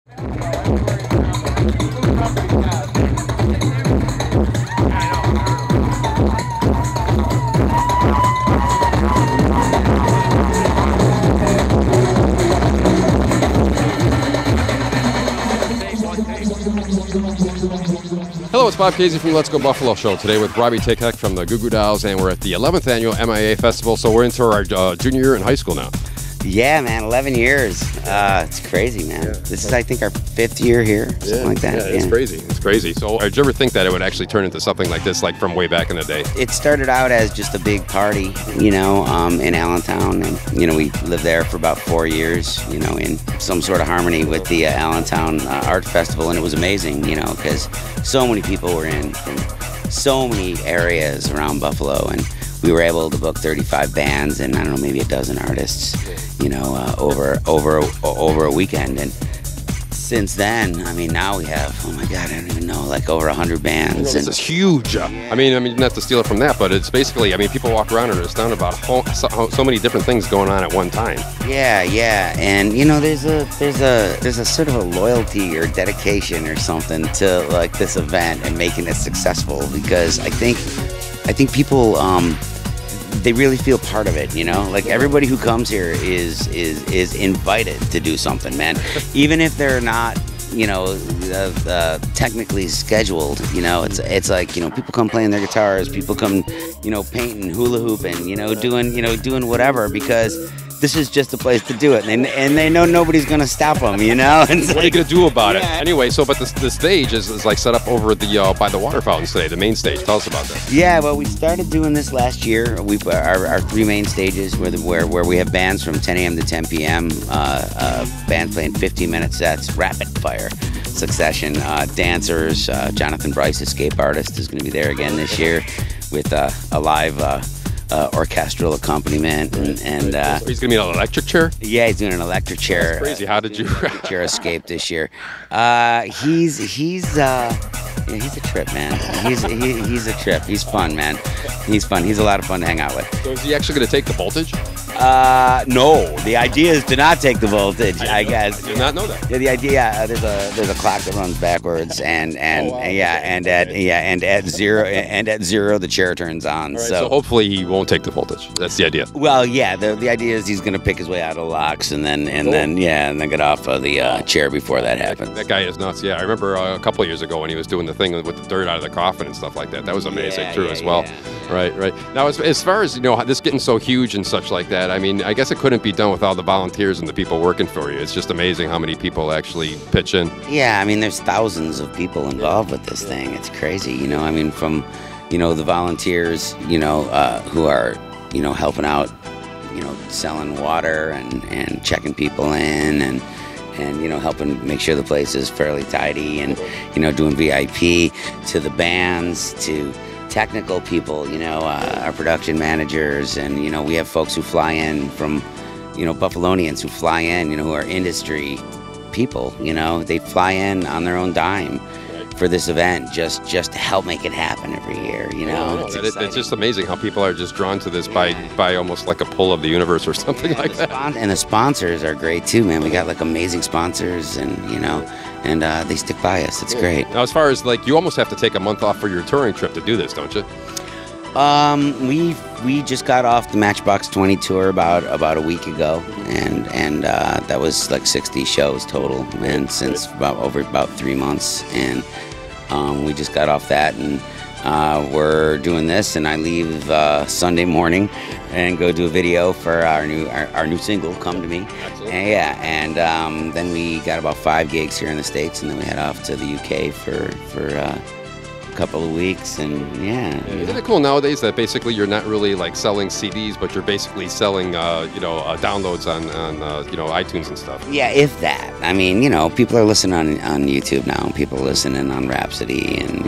Hello, it's Bob Casey from Let's Go Buffalo Show. Today with Robby Takac from the Goo Goo Dolls, and we're at the 11th annual MIA Festival, so we're into our junior year in high school now. Yeah, man, 11 years. It's crazy, man. Yeah. This is, I think, our 5th year here, something like that. Yeah, it's crazy. It's crazy. So did you ever think that it would actually turn into something like this, like from way back in the day? It started out as just a big party, in Allentown. And, we lived there for about 4 years, in some sort of harmony with the Allentown Art Festival. And it was amazing, because so many people were in from so many areas around Buffalo. And we were able to book 35 bands and, I don't know, maybe a dozen artists, over a weekend. And since then, I mean, now we have, oh my God, I don't even know, like over 100 bands. This is huge. I mean, not to steal it from that, but it's basically, people walk around and are astounded about so many different things going on at one time. Yeah, and there's a sort of a loyalty or dedication or something to like this event and making it successful, because I think people they really feel part of it, like everybody who comes here is invited to do something, man. Even if they're not, technically scheduled, it's like, people come playing their guitars, people come, painting, hula hooping, doing whatever, because this is just a place to do it, and they know nobody's gonna stop them, And what are you gonna do about it? Anyway, so but the stage is like set up over the by the water fountains today, the main stage. Tell us about that. Yeah, well, we started doing this last year. We've our 3 main stages where we have bands from 10 a.m. to 10 p.m. Bands playing 15-minute sets, rapid fire succession. Dancers. Jonathan Bryce, escape artist, is going to be there again this year with a live. Orchestral accompaniment, and he's gonna be an electric chair. Yeah, he's doing an electric chair. That's crazy. How did you? Chair escape this year. He's a trip, man. He's a trip. He's fun, man. He's fun. He's a lot of fun to hang out with. So is he actually gonna take the voltage? No. The idea is to not take the voltage. I guess. I did not know that. Yeah, the idea. There's a clock that runs backwards, and at zero the chair turns on. Right, so hopefully he won't take the voltage. That's the idea. Well, yeah. The idea is he's gonna pick his way out of the locks and then get off of the chair before that happens. That guy is nuts. Yeah, I remember a couple of years ago when he was doing the thing with the dirt out of the coffin and stuff like that. That was amazing as well. Yeah. Right. Now, as far as this getting so huge and such like that, I mean, I guess it couldn't be done without the volunteers and the people working for you. It's just amazing how many people actually pitch in. Yeah, I mean, there's thousands of people involved with this thing. It's crazy, I mean, from, the volunteers, who are, helping out, selling water and checking people in and helping make sure the place is fairly tidy and, doing VIP, to the bands, to technical people, our production managers, and, we have folks who fly in from, Buffalonians who fly in, who are industry people, they fly in on their own dime for this event just to help make it happen every year, It's just amazing how people are just drawn to this by almost like a pull of the universe or something like that. And the sponsors are great too, man. We got like amazing sponsors, and they stick by us. It's great. Now, as far as like, you almost have to take a month off for your touring trip to do this, don't you? We just got off the Matchbox 20 tour about a week ago, and that was like 60 shows total, and since about 3 months, and we just got off that, and we're doing this, and I leave Sunday morning and go do a video for our new single, Come to Me. And then we got about 5 gigs here in the States, and then we head off to the UK for a couple of weeks, and Isn't it cool nowadays that basically you're not really like selling CDs, but you're basically selling downloads on iTunes and stuff? Yeah, if that. I mean, people are listening on YouTube now. People are listening on Rhapsody and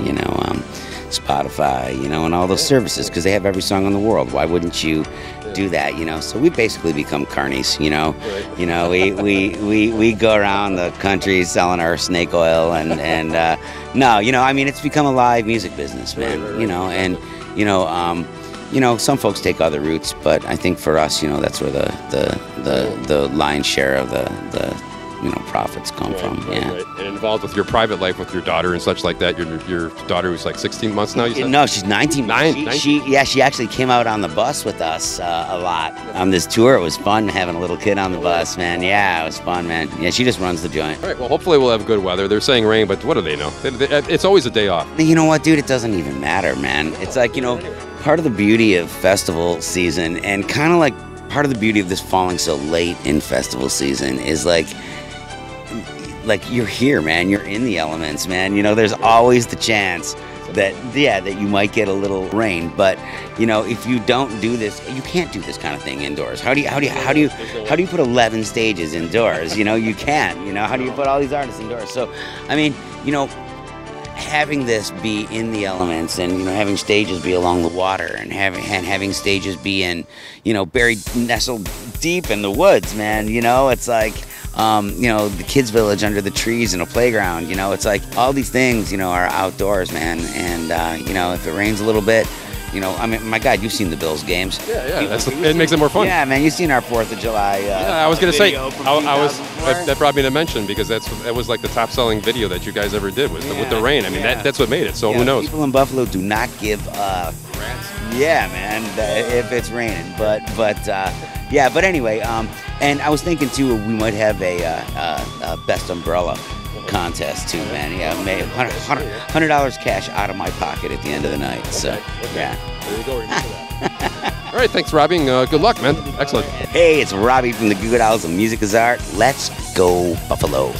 Spotify, and all those services, because they have every song in the world. Why wouldn't you do that? So we basically become carnies. We go around the country selling our snake oil, and I mean, it's become a live music business, man. Some folks take other routes, but I think for us, that's where the lion's share of the profits come from. Yeah. Right. And involved with your private life with your daughter and such like that. Your daughter who's like 16 months now, you said? No, she's 19. She actually came out on the bus with us a lot on this tour. It was fun having a little kid on the bus, man. Yeah, it was fun, man. Yeah, she just runs the joint. All right, well, hopefully we'll have good weather. They're saying rain, but what do they know? It's always a day off. You know what, dude? It doesn't even matter, man. It's like, part of the beauty of festival season, and kind of like part of the beauty of this falling so late in festival season, is like you're here, man. You're in the elements, man. There's always the chance that you might get a little rain, but if you don't do this, you can't do this kind of thing indoors. How do you put 11 stages indoors? You can't. How do you put all these artists indoors? So, I mean, having this be in the elements, and having stages be along the water, and having stages be in buried, nestled deep in the woods, man. It's like the kids' village under the trees and a playground. It's like all these things are outdoors, man. And if it rains a little bit, I mean, my God, you've seen the Bills games. Yeah. It makes it more fun. Yeah, man, you've seen our 4th of July. I was gonna say, that brought me to mention, because that was like the top-selling video that you guys ever did with the rain. I mean, that's what made it. So who knows? People in Buffalo do not give a yeah, man, if it's raining. But anyway, and I was thinking too, we might have a best umbrella contest too, man. Yeah, maybe $100 cash out of my pocket at the end of the night. Okay. So yeah. There you go. We're into that. All right, thanks, Robby. Good luck, man. Excellent. Hey, it's Robby from the Goo Goo Dolls. The music is art. Let's go Buffalo.